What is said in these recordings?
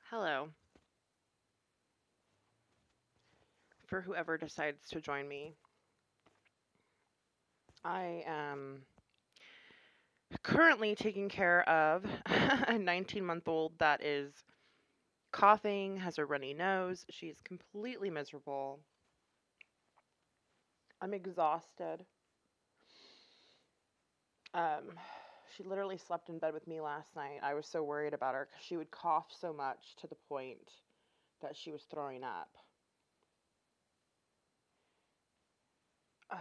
Hello. For whoever decides to join me, I am currently taking care of a 19-month-old that is coughing, has a runny nose. She's completely miserable. I'm exhausted. Um, she literally slept in bed with me last night. I was so worried about her because she would cough so much to the point that she was throwing up. Um,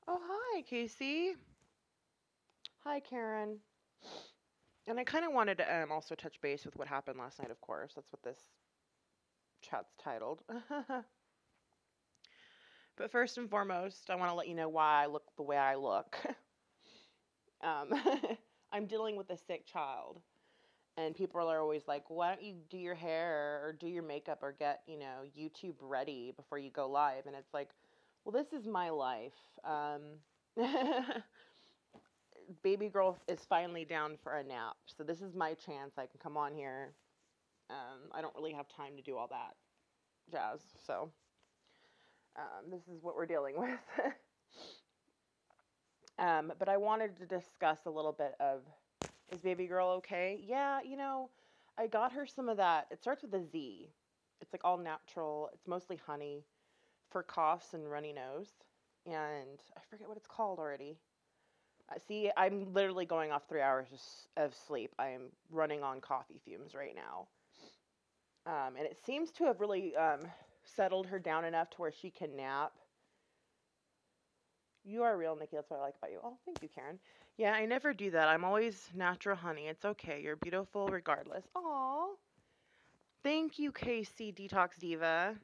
oh, hi, Casey. Hi, Karen. And I kind of wanted to also touch base with what happened last night, of course. That's what this chat's titled. But first and foremost, I want to let you know why I look the way I look. um, I'm dealing with a sick child. And people are always like, why don't you do your hair or do your makeup or get, YouTube ready before you go live? And it's like, well, this is my life. Baby girl is finally down for a nap. So this is my chance. I can come on here. I don't really have time to do all that jazz. So this is what we're dealing with. But I wanted to discuss a little bit of, is baby girl okay? Yeah, I got her some of that. It starts with a Z. It's like all natural. It's mostly honey for coughs and runny nose. And I forget what it's called already. See, I'm literally going off 3 hours of sleep. I am running on coffee fumes right now. And it seems to have really settled her down enough to where she can nap. You are real, Nikki. That's what I like about you. Oh, thank you, Karen. Yeah, I never do that. I'm always natural honey. It's okay. You're beautiful regardless. Aw. Thank you, KC Detox Diva.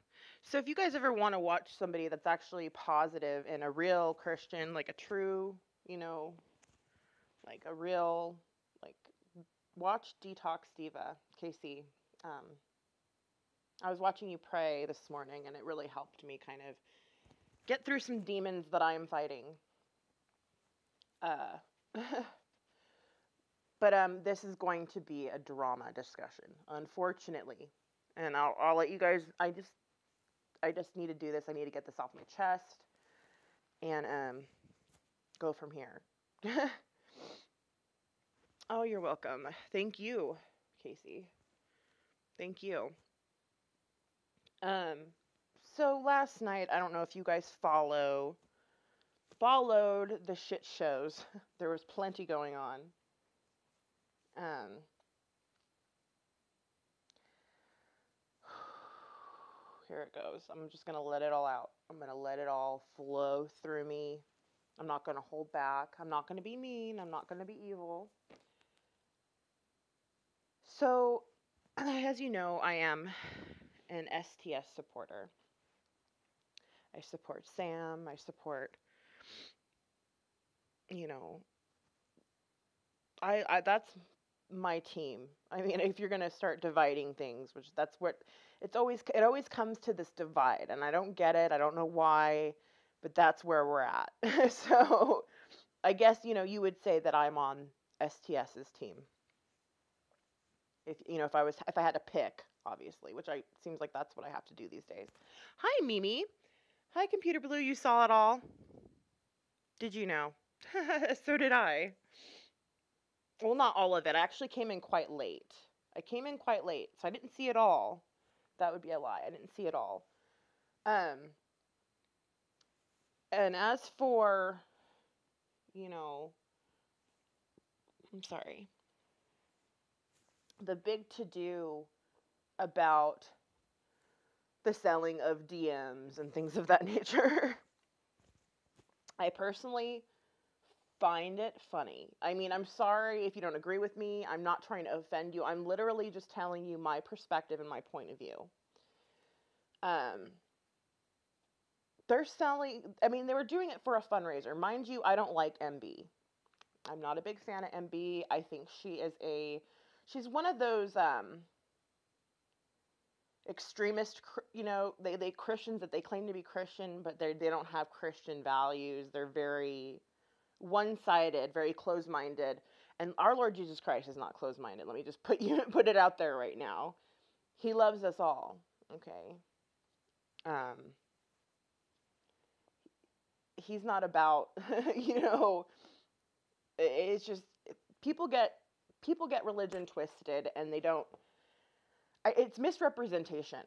So if you guys ever want to watch somebody that's actually positive and a real Christian, like a true, like a real, like, watch Detox Diva, KC. Um, I was watching you pray this morning, and it really helped me kind of get through some demons that I'm fighting. Uh, but this is going to be a drama discussion, unfortunately, and I'll let you guys. I just need to do this. I need to get this off my chest, and go from here. Oh, you're welcome. Thank you, Casey. Thank you. Um, so last night, I don't know if you guys followed the shit shows. There was plenty going on. Um, here it goes. I'm just gonna let it all out. I'm gonna let it all flow through me. I'm not gonna hold back. I'm not gonna be mean. I'm not gonna be evil. So, as you know, I am an STS supporter. I support Sam. I support, you know, I that's my team. I mean, if you're gonna start dividing things, which that's what it always comes to this divide, and I don't get it. I don't know why, but that's where we're at. So I guess you would say that I'm on STS's team. If I had to pick, obviously, which I seems like that's what I have to do these days. Hi, Mimi. Hi, Computer Blue. You saw it all? Did you know? So did I. Well, not all of it. I actually came in quite late. I came in quite late, so I didn't see it all. That would be a lie. I didn't see it all. Um, and as for, you know, I'm sorry, the big to do about the selling of DMs and things of that nature, I personally find it funny. I mean, I'm sorry if you don't agree with me. I'm not trying to offend you. I'm literally just telling you my perspective and my point of view. Um, they're selling, I mean, they were doing it for a fundraiser. Mind you, I don't like MB. I'm not a big fan of MB. I think she's one of those extremist, they Christians that they claim to be Christian, but they don't have Christian values. They're very one-sided, very closed-minded. And our Lord Jesus Christ is not closed-minded. Let me just put it out there right now. He loves us all. Okay. He's not about, you know, it's just people get religion twisted, and they don't. It's misrepresentation.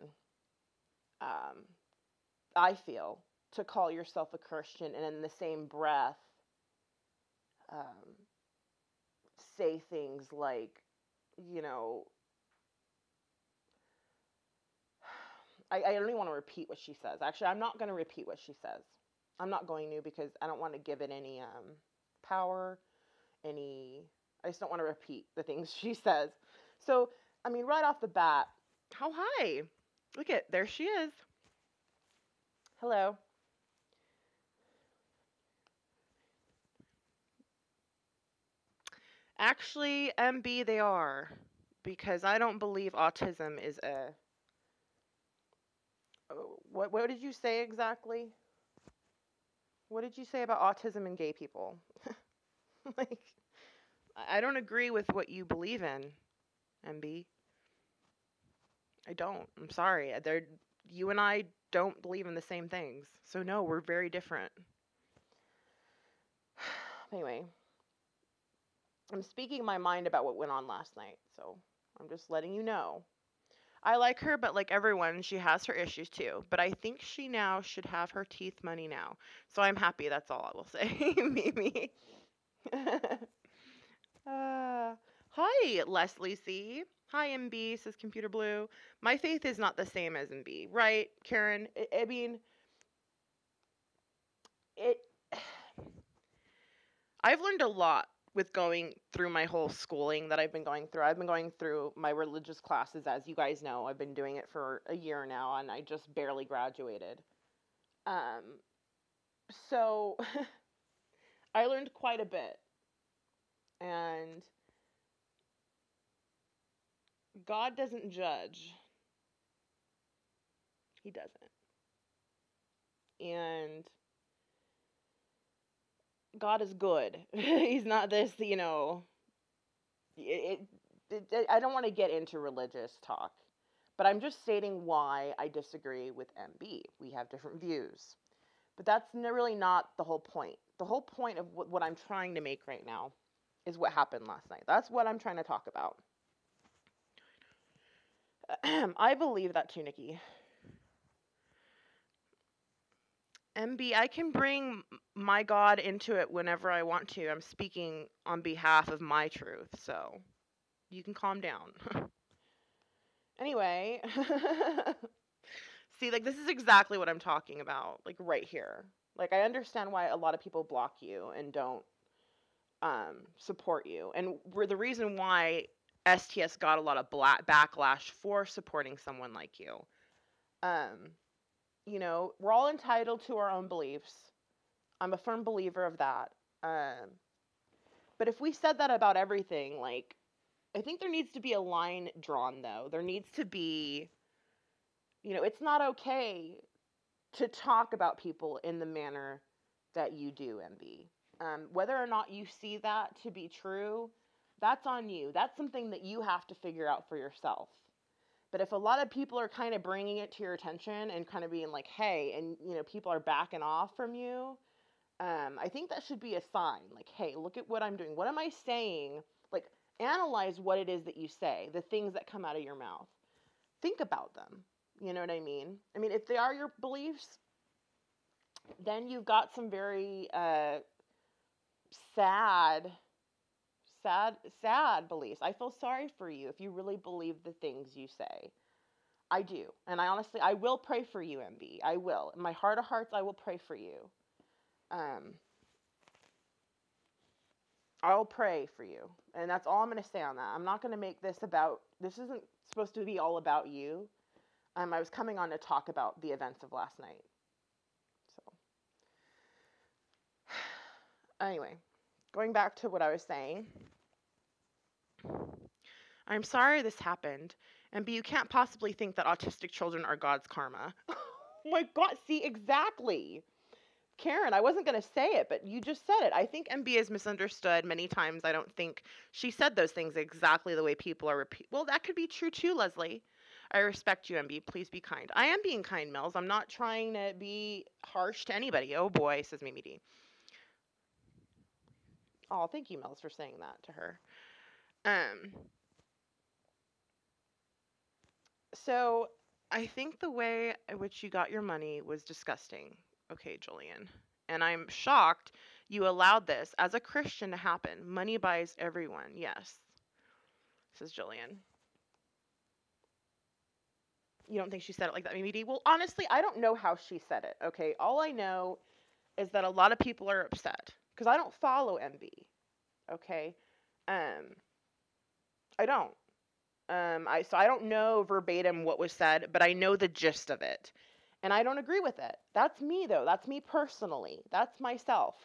Um, I feel, to call yourself a Christian and in the same breath um, say things like, you know, I don't even want to repeat what she says. Actually, I'm not going to repeat what she says. I'm not going to, because I don't want to give it any power, I just don't want to repeat the things she says. So, I mean, right off the bat, how hi. Look at, there she is. Hello. Actually, MB, they are, because I don't believe autism is a. What did you say exactly? What did you say about autism and gay people? Like, I don't agree with what you believe in, MB. I don't. I'm sorry. You and I don't believe in the same things. So no, we're very different. Anyway, I'm speaking my mind about what went on last night, so I'm just letting you know. I like her, but like everyone, she has her issues too. But I think she now should have her teeth money now. So I'm happy, that's all I will say. Mimi. Hi, Leslie C. Hi, MB, says Computer Blue. My faith is not the same as MB, right, Karen? I mean, it. I've learned a lot with going through my whole schooling that I've been going through. I've been going through my religious classes, as you guys know. I've been doing it for a year now, and I just barely graduated. So I learned quite a bit, and God doesn't judge. He doesn't. And God is good. He's not this, you know, I don't want to get into religious talk, but I'm just stating why I disagree with MB. We have different views. But that's really not the whole point. The whole point of what I'm trying to make right now is what happened last night. That's what I'm trying to talk about. I believe that too, Nikki. MB, I can bring my God into it whenever I want to. I'm speaking on behalf of my truth, so you can calm down. Anyway, see, like, this is exactly what I'm talking about, like, right here. Like, I understand why a lot of people block you and don't support you. And the reason why STS got a lot of backlash for supporting someone like you. You know, we're all entitled to our own beliefs. I'm a firm believer of that. But if we said that about everything, like, I think there needs to be a line drawn, though. There needs to be, you know, it's not okay to talk about people in the manner that you do, MB. Whether or not you see that to be true, that's on you. That's something that you have to figure out for yourself. But if a lot of people are kind of bringing it to your attention and kind of being like, hey, and, you know, people are backing off from you, I think that should be a sign. Like, hey, look at what I'm doing. What am I saying? Like, analyze what it is that you say, the things that come out of your mouth. Think about them. You know what I mean? I mean, if they are your beliefs, then you've got some very sad beliefs. I feel sorry for you if you really believe the things you say. I do. And I will pray for you, MB. I will. In my heart of hearts, I will pray for you. I'll pray for you. And that's all I'm going to say on that. I'm not going to make this isn't supposed to be all about you. I was coming on to talk about the events of last night. So, anyway, going back to what I was saying. I'm sorry this happened. And B, you can't possibly think that autistic children are God's karma. Oh my God, see, exactly. Karen, I wasn't going to say it, but you just said it. I think MB is misunderstood many times. I don't think she said those things exactly the way people are well, that could be true too, Leslie. I respect you, MB. Please be kind. I am being kind, Mills. I'm not trying to be harsh to anybody. Oh boy, says Mimi D. Oh, thank you, Mills, for saying that to her. So I think the way in which you got your money was disgusting. Okay, Julian. And I'm shocked you allowed this as a Christian to happen. Money buys everyone. Yes, says Julian. You don't think she said it like that, Mimi D? Well, honestly, I don't know how she said it, okay? All I know is that a lot of people are upset because I don't follow MB, okay? I don't. So I don't know verbatim what was said, but I know the gist of it. And I don't agree with it. That's me, though. That's me personally. That's myself.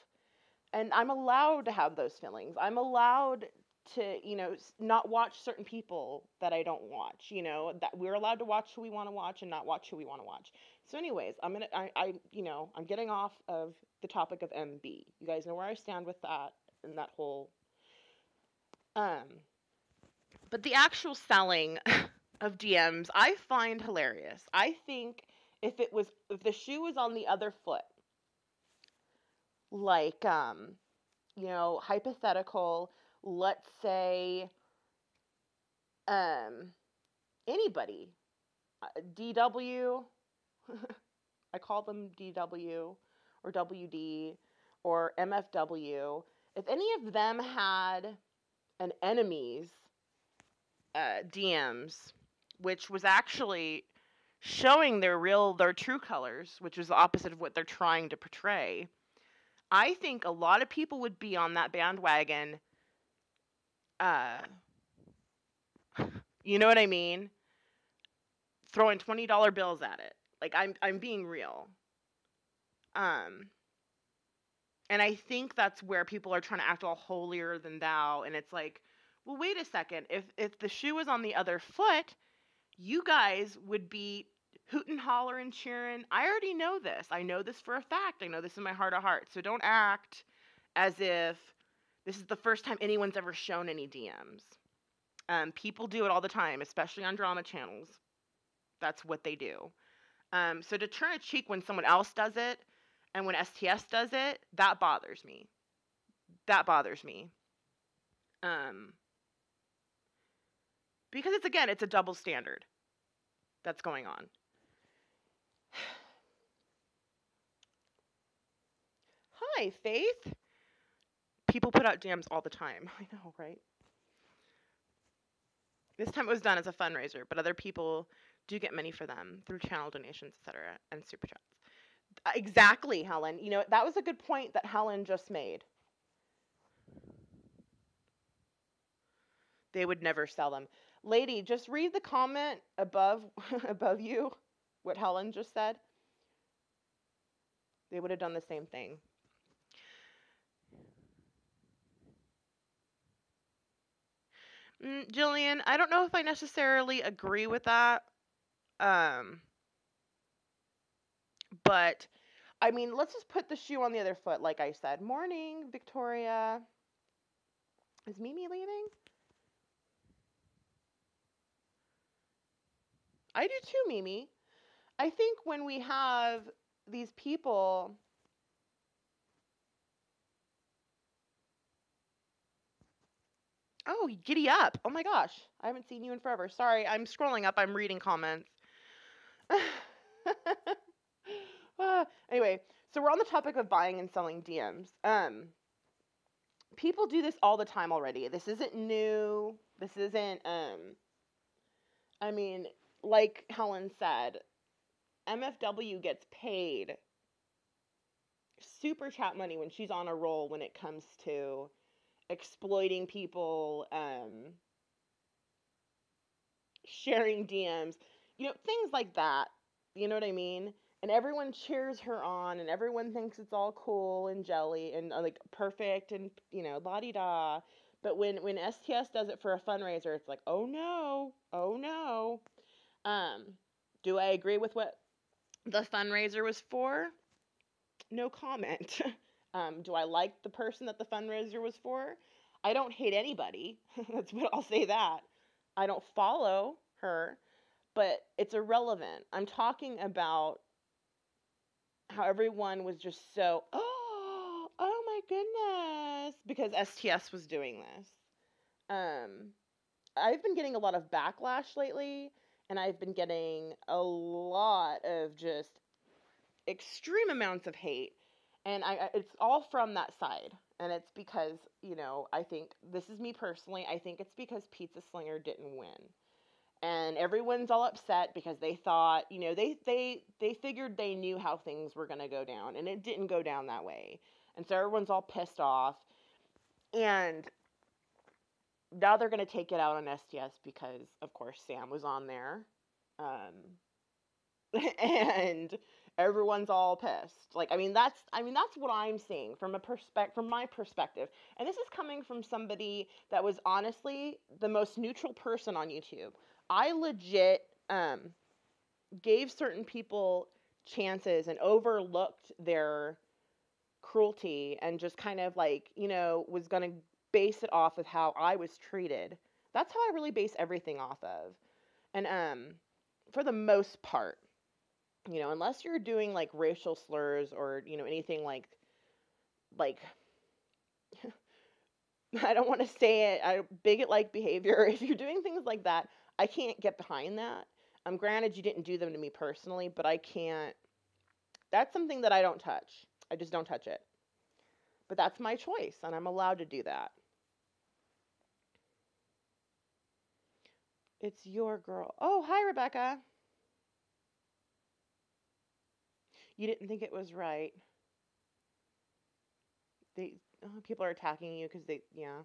And I'm allowed to have those feelings. I'm allowed to, not watch certain people that I don't watch, that we're allowed to watch who we want to watch and not watch who we want to watch. So anyways, I'm getting off of the topic of MB. You guys know where I stand with that and that whole, but the actual selling of DMs, I find hilarious. I think if the shoe was on the other foot, like, hypothetical, let's say, anybody, DW, I call them DW, or WD, or MFW, if any of them had an enemy's DMs, which was actually showing their true colors, which is the opposite of what they're trying to portray, I think a lot of people would be on that bandwagon. You know what I mean? Throwing $20 bills at it. Like, I'm being real. And I think that's where people are trying to act all holier than thou, and it's like, well, wait a second. If the shoe was on the other foot, you guys would be hooting, hollering, cheering. I already know this. I know this for a fact. I know this in my heart of hearts. So don't act as if this is the first time anyone's ever shown any DMs. People do it all the time, especially on drama channels. That's what they do. So to turn a cheek when someone else does it, and when STS does it, that bothers me. That bothers me. Because it's a double standard that's going on. Hi, Faith. People put out DMs all the time. I know, right? This time it was done as a fundraiser, but other people do get money for them through channel donations, etc., and super chats. Exactly, Helen. That was a good point that Helen just made. They would never sell them. Lady, just read the comment above you, what Helen just said. They would have done the same thing. Jillian, I don't know if I necessarily agree with that. But, I mean, let's just put the shoe on the other foot, like I said. Morning, Victoria. Is Mimi leaving? I do too, Mimi. I think when we have these people... Oh, giddy up. Oh my gosh. I haven't seen you in forever. Sorry, I'm scrolling up. I'm reading comments. Anyway, so we're on the topic of buying and selling DMs. People do this all the time already. This isn't new. This isn't, I mean, like Helen said, MFW gets paid super chat money when she's on a roll when it comes to exploiting people, sharing DMs, things like that. You know what I mean? And everyone cheers her on, and everyone thinks it's all cool and jelly and like perfect and la-di-da. But when STS does it for a fundraiser, it's like, oh no. Do I agree with what the fundraiser was for? no comment. Do I like the person that the fundraiser was for? I don't hate anybody. That's what I'll say that. I don't follow her, but it's irrelevant. I'm talking about how everyone was just so, oh my goodness, because STS was doing this. Um, I've been getting a lot of backlash lately, and I've been getting a lot of just extreme amounts of hate, and it's all from that side. And it's because, I think, this is me personally, I think it's because Pizza Slinger didn't win. And everyone's all upset because they thought, they figured they knew how things were going to go down, and it didn't go down that way. And so everyone's all pissed off. And now they're going to take it out on STS because, of course, Sam was on there. And everyone's all pissed. That's what I'm seeing from my perspective. And this is coming from somebody that was honestly the most neutral person on YouTube. I legit gave certain people chances and overlooked their cruelty and just kind of was going to base it off of how I was treated. That's how I really base everything off of. And for the most part, unless you're doing like racial slurs or, anything like I don't want to say it, bigot-like behavior. If you're doing things like that, I can't get behind that. Granted, you didn't do them to me personally, but I can't. That's something that I don't touch. I just don't touch it. But that's my choice, and I'm allowed to do that. It's your girl. Oh, hi, Rebecca. You didn't think it was right. People are attacking you because yeah.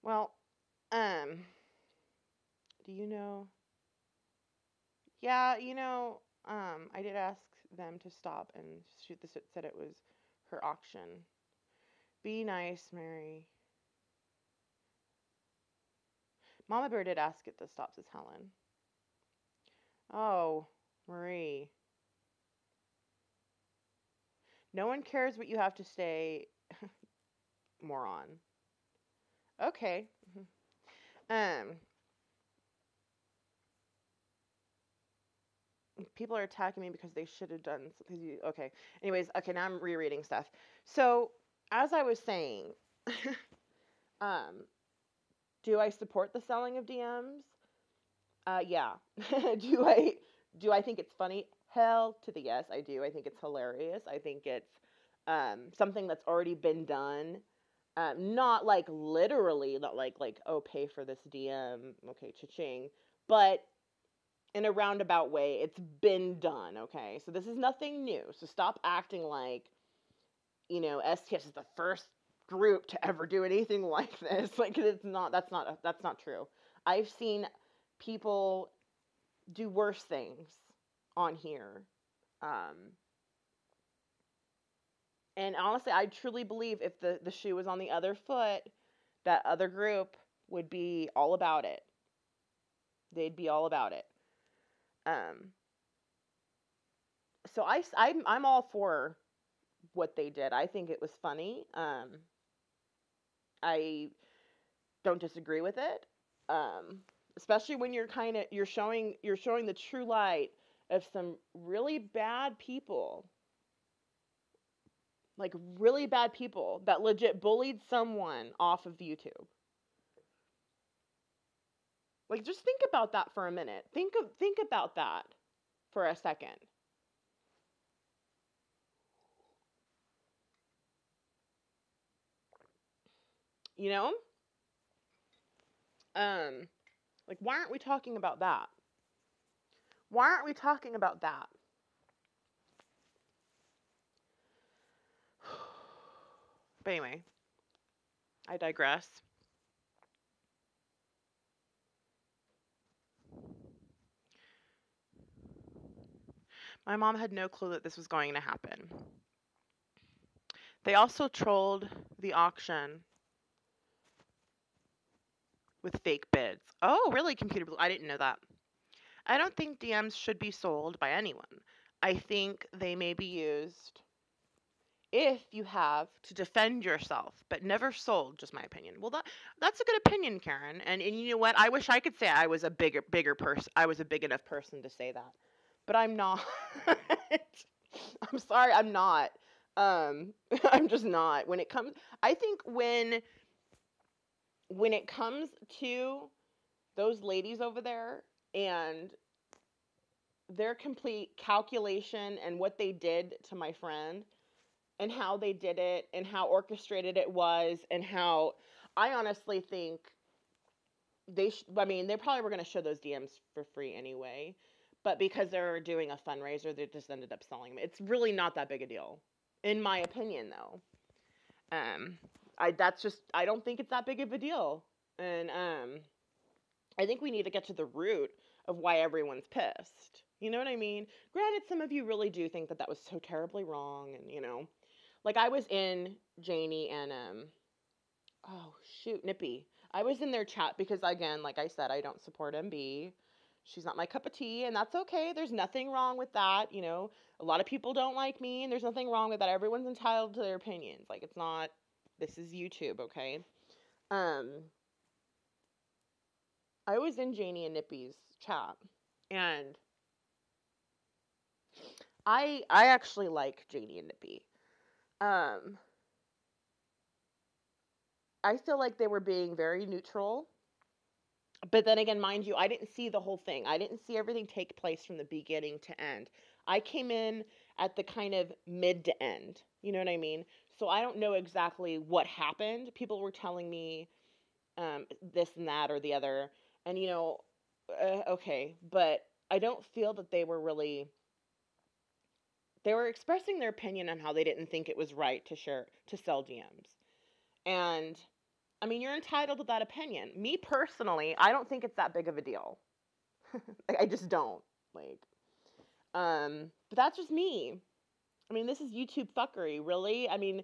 Well, do you know? Yeah, I did ask them to stop and shoot this. It said it was her auction. Be nice, Mary. Mama Bear did ask it to stop, says Helen. Oh, Marie. No one cares what you have to say, moron. Okay. People are attacking me because they should have done okay. Anyways, okay, now I'm rereading stuff. So, as I was saying, do I support the selling of DMs? Yeah. do I think it's funny? Hell to the yes, I do. I think it's hilarious. I think it's something that's already been done. Not like literally, not like oh, pay for this DM, okay, cha-ching, but in a roundabout way, it's been done, okay? So this is nothing new. So stop acting like, STS is the first group to ever do anything like this. Like, it's not, that's not true. I've seen people do worse things on here. And honestly, I truly believe if the shoe was on the other foot, that other group would be all about it. They'd be all about it. So I'm all for what they did. I think it was funny. I don't disagree with it. Especially when you're showing the true light of some really bad people. Like really bad people that legit bullied someone off of YouTube. Like, just think about that for a minute. Think about that for a second. Like, why aren't we talking about that? Why aren't we talking about that? But anyway, I digress. My mom had no clue that this was going to happen. They also trolled the auction with fake bids. Oh, really, Computer Blue? I didn't know that. I don't think DMs should be sold by anyone. I think they may be used if you have to defend yourself, but never sold, just my opinion. Well, that's a good opinion, Karen. And you know what? I wish I could say I was a bigger person. I was a big enough person to say that, but I'm not. I'm sorry, I'm not. I'm just not. When it comes, I think when it comes to those ladies over there and their complete calculation and what they did to my friend and how they did it and how orchestrated it was and how I honestly think I mean, they probably were going to show those DMs for free anyway, but because they're doing a fundraiser, they just ended up selling them. It's really not that big a deal, in my opinion, though. I don't think it's that big of a deal, and I think we need to get to the root of why everyone's pissed. You know what I mean? Granted, some of you really do think that that was so terribly wrong, and like I was in Janie and oh shoot, Nippy. I was in their chat because again, like I said, I don't support MB. She's not my cup of tea, and that's okay. There's nothing wrong with that. A lot of people don't like me, and there's nothing wrong with that. Everyone's entitled to their opinions. Like it's not. This is YouTube, okay? Um, I was in Janie and Nippy's chat, and I actually like Janie and Nippy. I feel like they were being very neutral. But then again, mind you, I didn't see the whole thing. I didn't see everything take place from the beginning to end. I came in at the kind of mid to end. You know what I mean? So I don't know exactly what happened. People were telling me this and that or the other. And, okay. But I don't feel that they were expressing their opinion on how they didn't think it was right to sell DMs. And I mean, you're entitled to that opinion. Me personally, I don't think it's that big of a deal. Like, I just don't. Like, but that's just me. I mean, this is YouTube fuckery, really. I mean,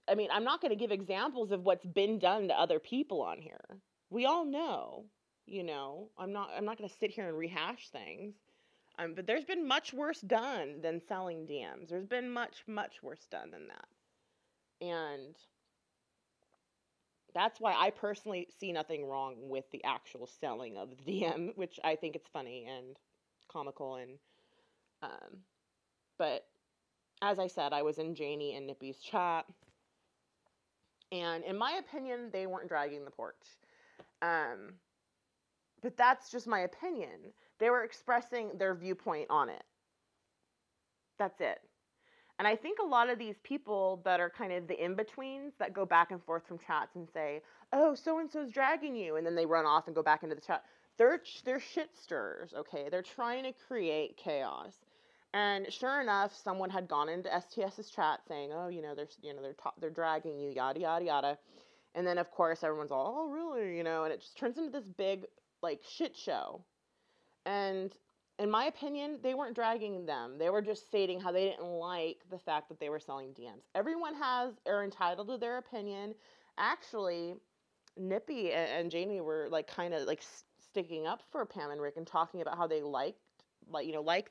I'm not going to give examples of what's been done to other people on here. We all know, I'm not going to sit here and rehash things. But there's been much worse done than selling DMs. There's been much, much worse done than that. And that's why I personally see nothing wrong with the actual selling of the DM, which I think it's funny and comical but as I said, I was in Janie and Nippy's chat, and in my opinion, they weren't dragging the porch. But that's just my opinion. They were expressing their viewpoint on it. That's it. And I think a lot of these people that are kind of the in-betweens that go back and forth from chats and say, oh, so-and-so's dragging you, and then they run off and go back into the chat. They're shit stirrers, okay? They're trying to create chaos. And sure enough, someone had gone into STS's chat saying, oh, they're dragging you, yada, yada, yada. And then, of course, everyone's all, oh, really? And it just turns into this big, like, shit show. And in my opinion, they weren't dragging them. They were just stating how they didn't like the fact that they were selling DMs. Everyone are entitled to their opinion. Actually, Nippy and Jamie were like kind of like sticking up for Pam and Rick and talking about how they like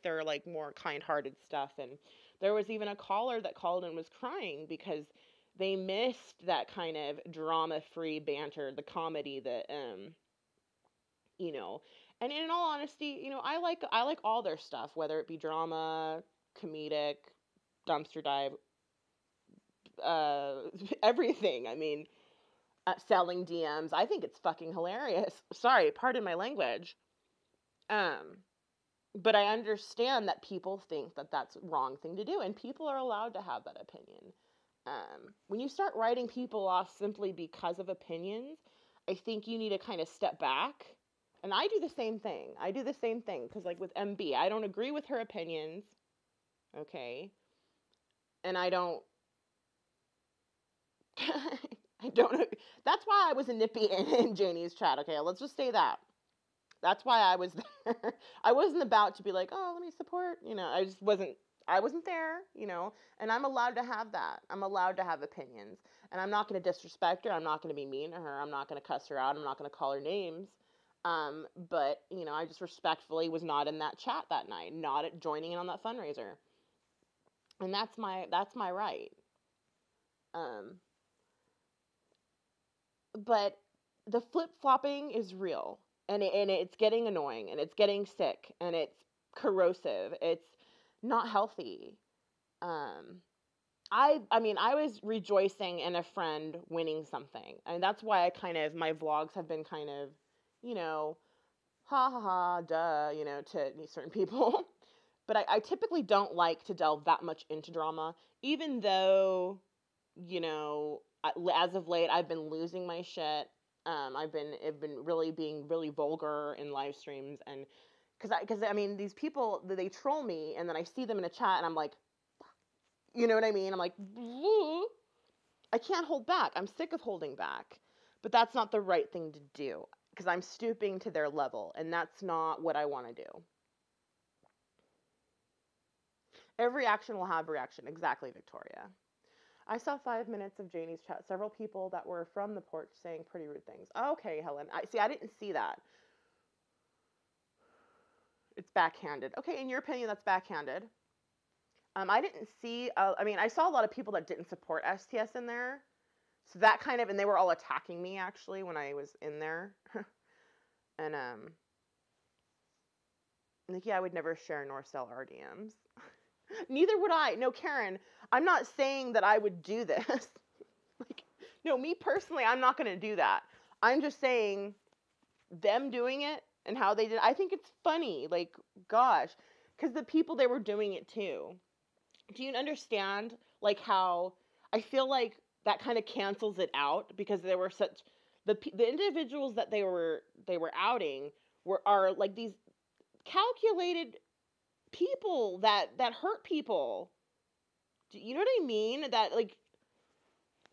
their like more kind-hearted stuff. And there was even a caller that called and was crying because they missed that kind of drama-free banter, the comedy that And in all honesty, I like all their stuff, whether it be drama, comedic, dumpster dive, everything. I mean, selling DMs. I think it's fucking hilarious. Sorry, pardon my language. But I understand that people think that that's a wrong thing to do, and people are allowed to have that opinion. When you start writing people off simply because of opinions, I think you need to kind of step back. And I do the same thing. Because, like, with MB, I don't agree with her opinions. Okay. And I don't... That's why I was a Nippy in Janie's chat, okay? Let's just say that. That's why I was there. I wasn't about to be like, oh, let me support. I wasn't there, and I'm allowed to have that. I'm allowed to have opinions. And I'm not going to disrespect her. I'm not going to be mean to her. I'm not going to cuss her out. I'm not going to call her names. But, I just respectfully was not in that chat that night, not joining in on that fundraiser. And that's my right. Um, but the flip-flopping is real, and it's getting annoying, and it's getting sick, and it's corrosive. It's not healthy. Um, I mean, I was rejoicing in a friend winning something, and that's why my vlogs have been kind of, you know, ha ha ha, duh, to certain people. But I typically don't like to delve that much into drama, even though, as of late, I've been losing my shit. I've been really being really vulgar in live streams, and because I mean, these people, they troll me, and then I see them in a chat, and I'm like, you know what I mean? I'm like, I can't hold back. I'm sick of holding back. But that's not the right thing to do because I'm stooping to their level, and that's not what I want to do. Every action will have reaction. Exactly, Victoria. I saw 5 minutes of Janie's chat. Several people that were from the porch saying pretty rude things. Okay, Helen. I didn't see that. It's backhanded. Okay, in your opinion, that's backhanded. I didn't see. I mean, I saw a lot of people that didn't support STS in there. So that and they were all attacking me actually when I was in there. And like, yeah, I would never share nor sell RDMs. Neither would I. No, Karen, I'm not saying that I would do this. Like, no, me personally, I'm not going to do that. I'm just saying them doing it and how they did. I think it's funny. Like, gosh, because the people, they were doing it too. Do you understand? Like, how I feel like that kind of cancels it out because there were such the individuals that they were outing are like these calculated people that hurt people. Do you know what I mean? That like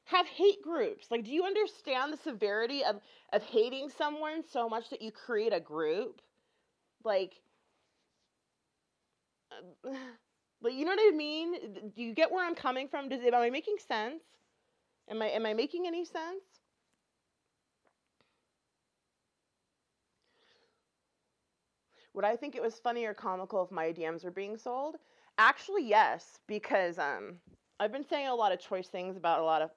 have hate groups. Like, do you understand the severity of hating someone so much that you create a group? Like, like, you know what I mean? Do you get where I'm coming from? Am I making sense? Am I making any sense? Would I think it was funny or comical if my DMs were being sold? Actually, yes, because I've been saying a lot of choice things about a lot of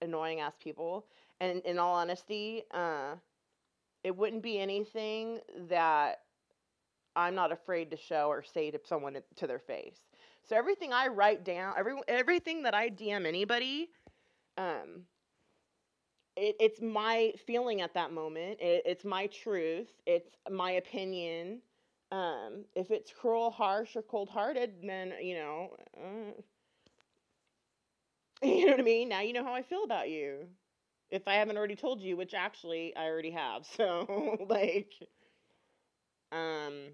annoying ass people, and in all honesty, it wouldn't be anything that I'm not afraid to show or say to someone to their face. So everything I write down, everything that I DM anybody, um, it's my feeling at that moment. It's my truth. It's my opinion. If it's cruel, harsh, or cold-hearted, then you know what I mean. Now you know how I feel about you. If I haven't already told you, which actually I already have. So like, um,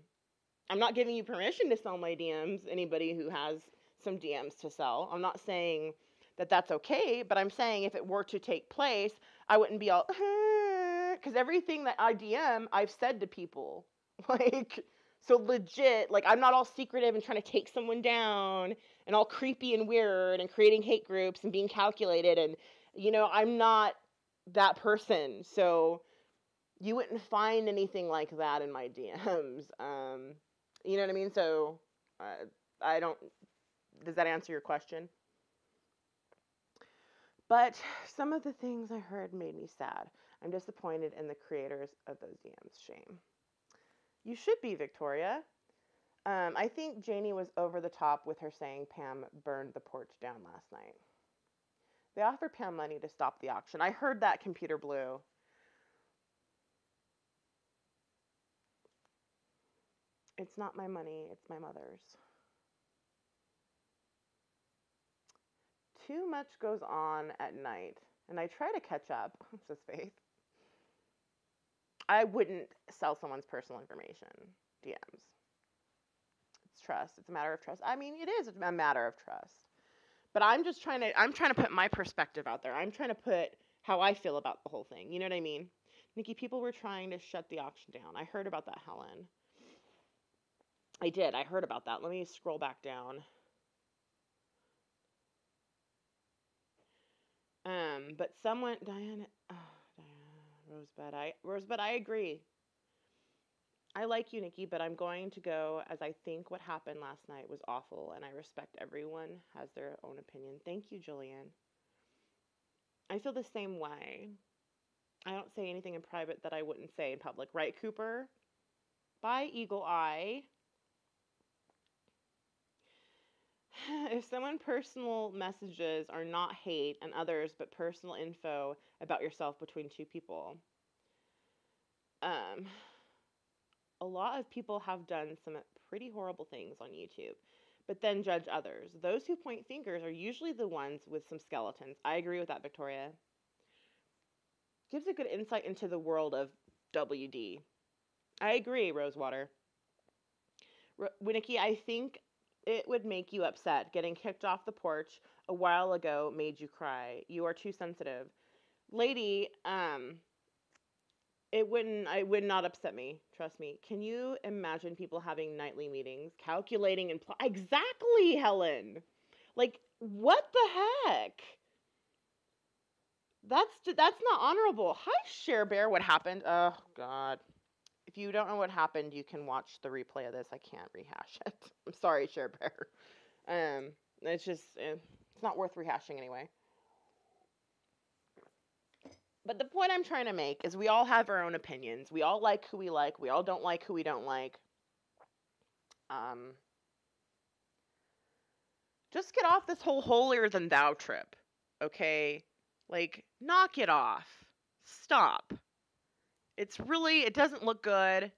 I'm not giving you permission to sell my DMs. Anybody who has some DMs to sell, I'm not saying that that's okay, but I'm saying if it were to take place, I wouldn't be all because everything that I DM, I've said to people, like, so legit. Like, I'm not all secretive and trying to take someone down and all creepy and weird and creating hate groups and being calculated, and I'm not that person. So you wouldn't find anything like that in my DMs. You know what I mean? So, I don't. Does that answer your question? But some of the things I heard made me sad. I'm disappointed in the creators of those DMs. Shame. You should be, Victoria. I think Janie was over the top with her saying Pam burned the porch down last night. They offered Pam money to stop the auction. I heard that, Computer Blue. It's not my money, it's my mother's. Too much goes on at night, and I try to catch up, says Faith. I wouldn't sell someone's personal information, DMs. It's trust. It's a matter of trust. I mean, it is a matter of trust. But I'm trying to put my perspective out there. I'm trying to put how I feel about the whole thing. You know what I mean? Nikki, people were trying to shut the auction down. I heard about that, Helen. I did. I heard about that. Let me scroll back down. But someone, Diana, Rosebud, I agree. I like you, Nikki, but I'm going to go as I think what happened last night was awful, and I respect everyone has their own opinion. Thank you, Jillian. I feel the same way. I don't say anything in private that I wouldn't say in public. Right, Cooper? Bye, Eagle Eye. If someone personal messages are not hate and others but personal info about yourself between two people. A lot of people have done some pretty horrible things on YouTube, but then judge others. Those who point fingers are usually the ones with some skeletons. I agree with that, Victoria. Gives a good insight into the world of WD. I agree, Rosewater. Winnicky, I think it would make you upset. Getting kicked off the porch a while ago made you cry. You are too sensitive. Lady, it would not upset me. Trust me. Can you imagine people having nightly meetings, calculating and exactly, Helen. Like, what the heck? That's not honorable. Hi, Share Bear. What happened? Oh God. If you don't know what happened, you can watch the replay of this. I can't rehash it. I'm sorry, Share Bear. It's just it's not worth rehashing anyway. But the point I'm trying to make is we all have our own opinions. We all like who we like. We all don't like who we don't like. Just get off this whole holier than thou trip, okay? Like, knock it off. Stop. It doesn't look good.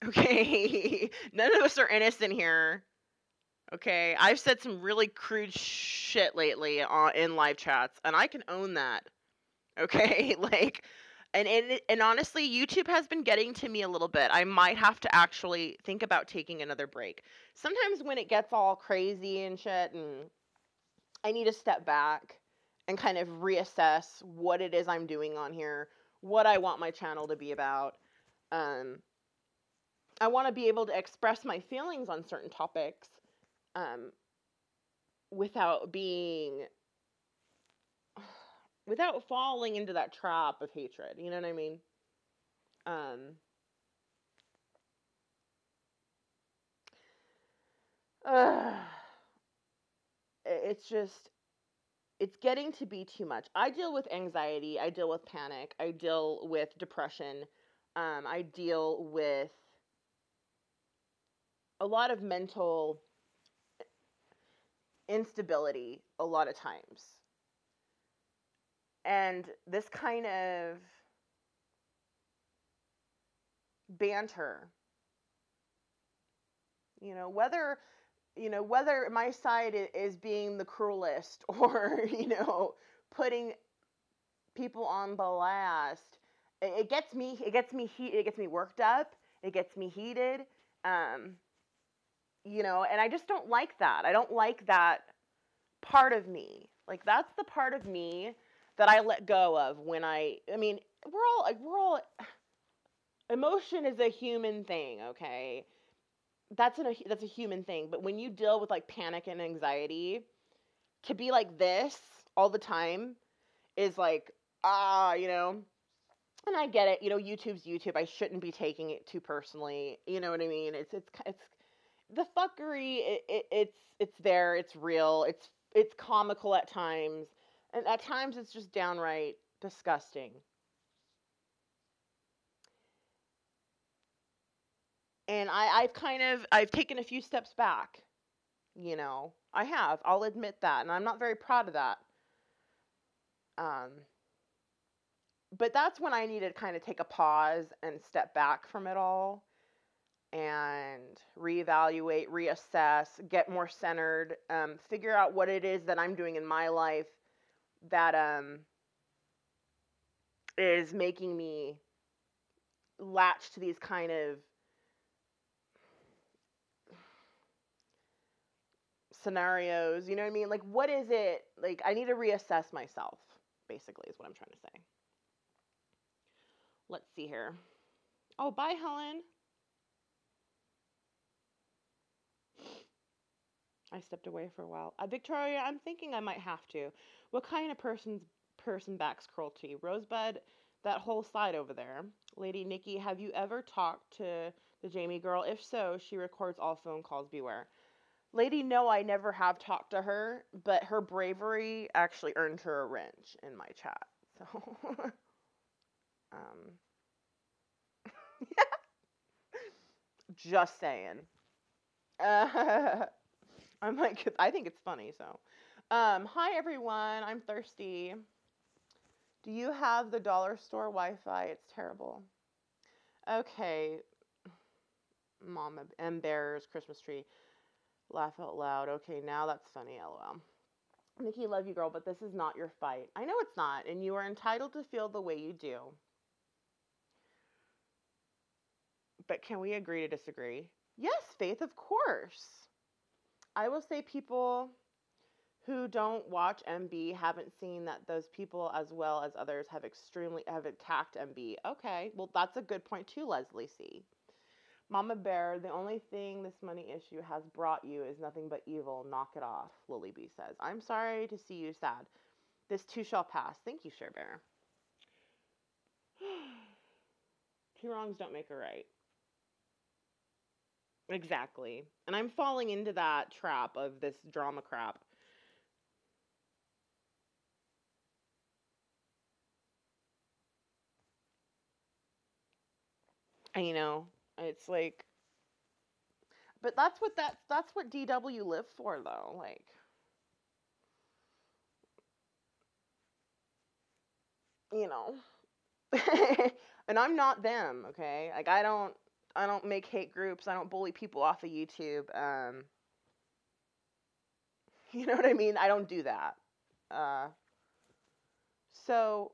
Okay? None of us are innocent here. Okay? I've said some really crude shit lately in live chats, and I can own that. Okay? Like, and honestly, YouTube has been getting to me a little bit. I might have to actually think about taking another break. Sometimes when it gets all crazy and shit, and I need to step back and kind of reassess what it is I'm doing on here, what I want my channel to be about. I want to be able to express my feelings on certain topics without falling into that trap of hatred. You know what I mean? It's getting to be too much. I deal with anxiety. I deal with panic. I deal with depression. I deal with a lot of mental instability a lot of times. And this kind of banter, whether my side is being the cruelest or, putting people on blast, it gets me worked up, it gets me heated, and I just don't like that. I don't like that part of me. Like, that's the part of me that I let go of when we're all emotion is a human thing, okay? That's a human thing, but when you deal with like panic and anxiety, to be like this all the time is like, and I get it, YouTube's YouTube. I shouldn't be taking it too personally. You know what I mean? It's the fuckery. It's there. It's real. It's comical at times, and at times it's just downright disgusting. And I've taken a few steps back. I have. I'll admit that, and I'm not very proud of that. But that's when I need to kind of take a pause and step back from it all and reevaluate, reassess, get more centered, figure out what it is that I'm doing in my life that is making me latch to these kind of scenarios. You know what I mean? Like, what is it? Like, I need to reassess myself, basically, is what I'm trying to say. Let's see here. Oh, bye, Helen. I stepped away for a while. Victoria, I'm thinking I might have to. What kind of person backs cruelty? Rosebud, that whole side over there. Lady Nikki, have you ever talked to The Jamie girl? If so, she records all phone calls. Beware. Lady, no, I never have talked to her, but her bravery actually earned her a wrench in my chat. So, um, just saying. I'm like, I think it's funny. So, hi everyone. I'm thirsty. Do you have the dollar store Wi-Fi? It's terrible. Okay, Mama M Bear's Christmas tree. Laugh out loud. Okay, now that's funny. LOL. Nikki, love you, girl, but this is not your fight. I know it's not, and you are entitled to feel the way you do. But can we agree to disagree? Yes, Faith, of course. I will say people who don't watch MB haven't seen that those people, as well as others, have attacked MB. Okay, well, that's a good point too, Leslie C. Mama Bear, the only thing this money issue has brought you is nothing but evil. Knock it off, Lily B says. I'm sorry to see you sad. This too shall pass. Thank you, Cher Bear. Two wrongs don't make a right. Exactly. And I'm falling into that trap of this drama crap. And, it's like, but that's what DW live for, though. Like, and I'm not them, okay? Like, I don't make hate groups. I don't bully people off of YouTube. You know what I mean? I don't do that. So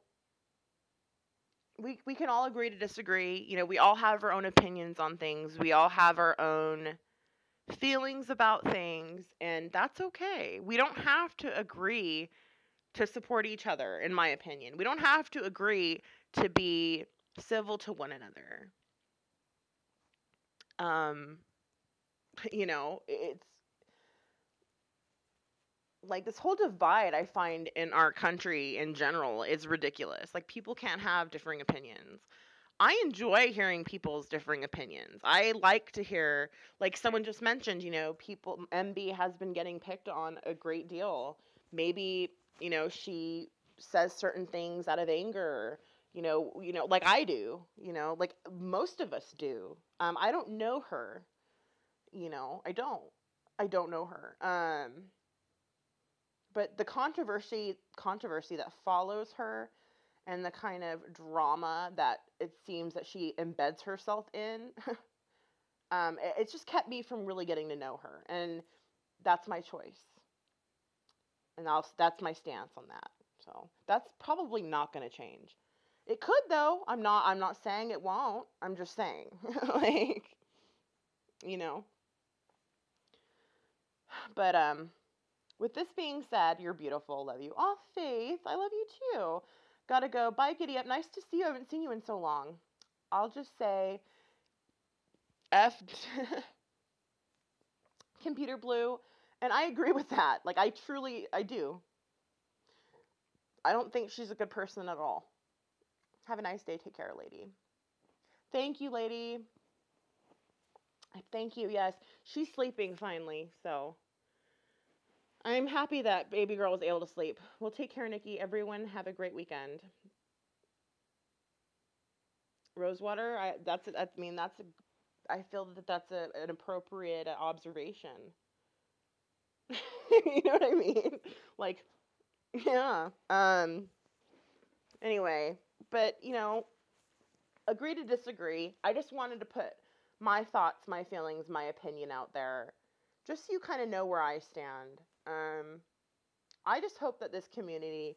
we can all agree to disagree. We all have our own opinions on things. We all have our own feelings about things, and that's okay. We don't have to agree to support each other, in my opinion. We don't have to agree to be civil to one another. It's like this whole divide I find in our country in general is ridiculous. Like, people can't have differing opinions. I enjoy hearing people's differing opinions. I like to hear, like someone just mentioned, people, MB has been getting picked on a great deal. Maybe, she says certain things out of anger, like I do, like most of us do. I don't know her, I don't know her. But the controversy that follows her, and the kind of drama that it seems that she embeds herself in, it's just kept me from really getting to know her, and that's my choice, and that's my stance on that. So that's probably not going to change. It could, though. I'm not saying it won't. I'm just saying, like, But with this being said, you're beautiful. Love you. Oh, Faith, I love you too. Gotta go. Bye, giddy up. Nice to see you. I haven't seen you in so long. I'll just say F Computer Blue. And I agree with that. Like, I do. I don't think she's a good person at all. Have a nice day. Take care, lady. Thank you, lady. Thank you. Yes, she's sleeping finally, so I'm happy that baby girl was able to sleep. Well, take care, Nikki. Everyone, have a great weekend. Rosewater. I feel that that's an appropriate observation. You know what I mean? Like, yeah. Anyway, but agree to disagree. I just wanted to put my thoughts, my feelings, my opinion out there, just so you kind of know where I stand. I just hope that this community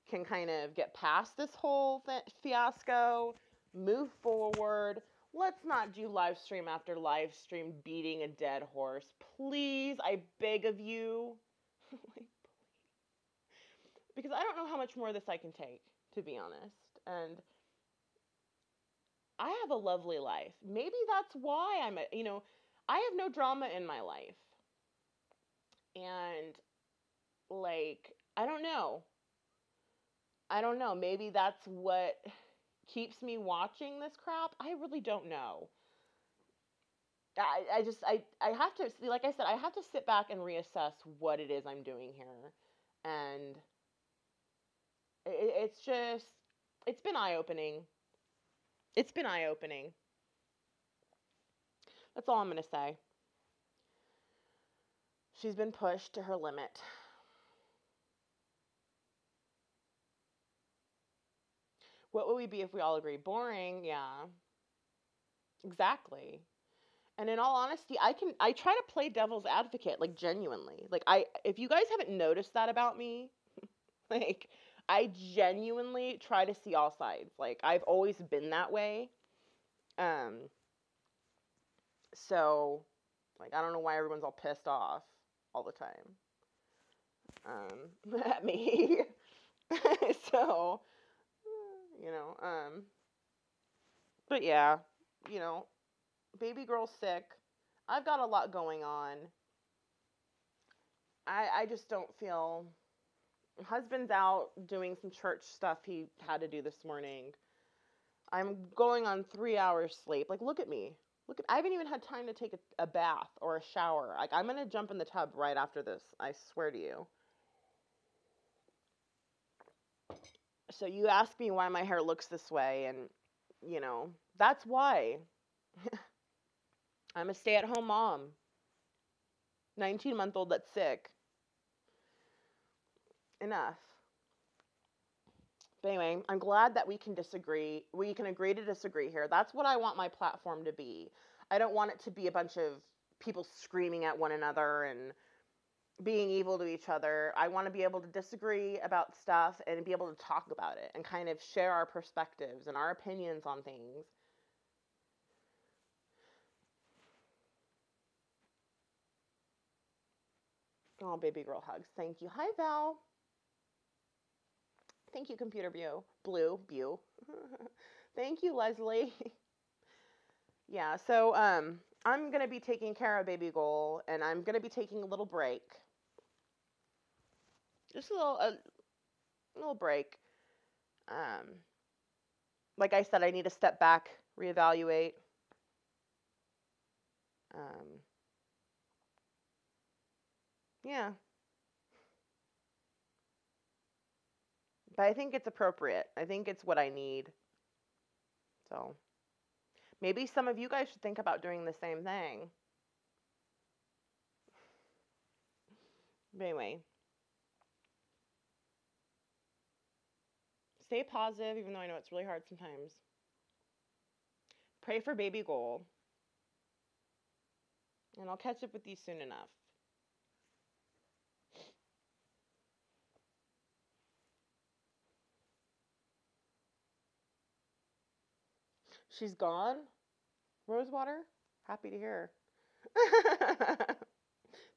can kind of get past this whole fiasco, move forward. Let's not do live stream after live stream beating a dead horse. Please, I beg of you. Because I don't know how much more of this I can take, to be honest. And I have a lovely life. Maybe that's why I have no drama in my life. And, like, I don't know. Maybe that's what keeps me watching this crap. I really don't know. I have to see, like I said, I have to sit back and reassess what it is I'm doing here, and it's just, it's been eye opening. It's been eye opening. That's all I'm gonna say. She's been pushed to her limit. What would we be if we all agree? Boring, yeah. Exactly. And in all honesty, I try to play devil's advocate, like genuinely. Like if you guys haven't noticed that about me, like I genuinely try to see all sides. Like I've always been that way. Um so like I don't know why everyone's all pissed off all the time. At me. So, you know, but yeah, you know, baby girl's sick. I've got a lot going on. I just don't feel. Husband's out doing some church stuff he had to do this morning. I'm going on 3 hours sleep. Like, look at me. I haven't even had time to take a bath or a shower. Like, I'm gonna jump in the tub right after this. I swear to you. So you ask me why my hair looks this way, and you know that's why. I'm a stay-at-home mom. 19-month-old that's sick. Enough. But anyway, I'm glad that we can disagree. We can agree to disagree here. That's what I want my platform to be. I don't want it to be a bunch of people screaming at one another and being evil to each other. I want to be able to disagree about stuff and be able to talk about it and kind of share our perspectives and our opinions on things. Oh, baby girl hugs. Thank you. Hi, Val. Thank you, Computer Blue. Thank you, Leslie. Yeah, so I'm gonna be taking care of baby Goal, and I'm gonna be taking a little break. Just a little break. Um, like I said, I need to step back, reevaluate. Um, yeah, but I think it's appropriate. I think it's what I need. So maybe some of you guys should think about doing the same thing. But anyway, stay positive, even though I know it's really hard sometimes. Pray for baby Goal, and I'll catch up with you soon enough. She's gone? Rosewater? Happy to hear.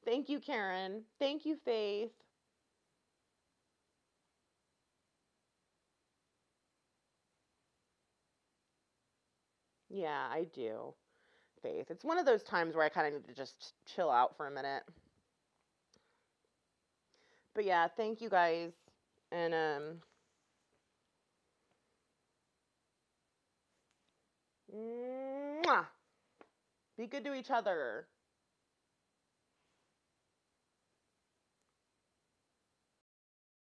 Thank you, Karen. Thank you, Faith. Yeah, I do. Faith. It's one of those times where I kind of need to just chill out for a minute. But yeah, thank you guys. And mwah, be good to each other.